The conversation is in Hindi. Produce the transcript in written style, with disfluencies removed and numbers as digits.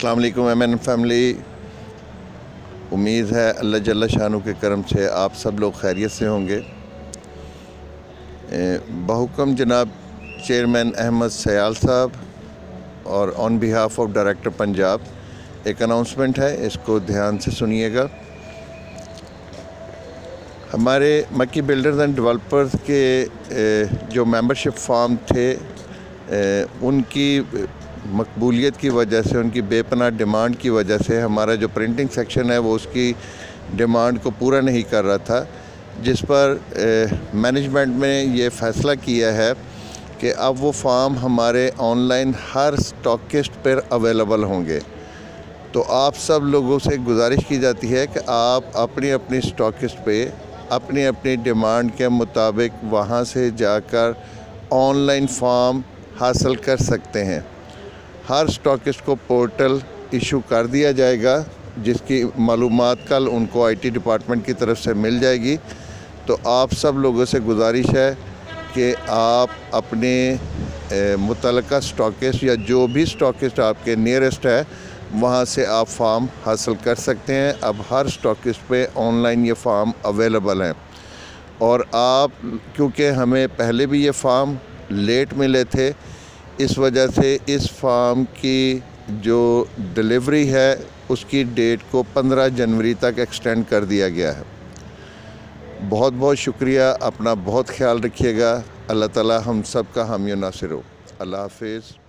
अस्सलाम वालेकुम एमएन फैमिली। उम्मीद है अल्लाह जल्ल शानू के करम से आप सब लोग खैरियत से होंगे। बहुकम जनाब चेयरमैन अहमद सयाल साहब और on behalf of director Punjab एक अनाउंसमेंट है, इसको ध्यान से सुनिएगा। हमारे मक्की बिल्डर्स एंड डेवलपर्स के जो मेंबरशिप फॉर्म थे उनकी मकबूलियत की वजह से, उनकी बेपनाह डिमांड की वजह से हमारा जो प्रिंटिंग सेक्शन है वो उसकी डिमांड को पूरा नहीं कर रहा था, जिस पर मैनेजमेंट ने ये फ़ैसला किया है कि अब वो फॉर्म हमारे ऑनलाइन हर स्टॉकिस्ट पर अवेलेबल होंगे। तो आप सब लोगों से गुजारिश की जाती है कि आप अपनी अपनी स्टॉकिस्ट पे अपनी अपनी डिमांड के मुताबिक वहाँ से जाकर ऑनलाइन फॉर्म हासिल कर सकते हैं। हर स्टॉकिस्ट को पोर्टल इशू कर दिया जाएगा, जिसकी मालूमात कल उनको आईटी डिपार्टमेंट की तरफ से मिल जाएगी। तो आप सब लोगों से गुजारिश है कि आप अपने मुतल्लिका स्टॉकिस्ट या जो भी स्टॉकिस्ट आपके नियरेस्ट है वहाँ से आप फार्म हासिल कर सकते हैं। अब हर स्टॉकिस्ट पे ऑनलाइन ये फार्म अवेलेबल हैं। और आप, क्योंकि हमें पहले भी ये फार्म लेट मिले थे, इस वजह से इस फार्म की जो डिलीवरी है उसकी डेट को 15 जनवरी तक एक्सटेंड कर दिया गया है। बहुत बहुत शुक्रिया। अपना बहुत ख्याल रखिएगा। अल्लाह ताला हम सब का हामी नासिर हो। अल्लाह हाफिज़।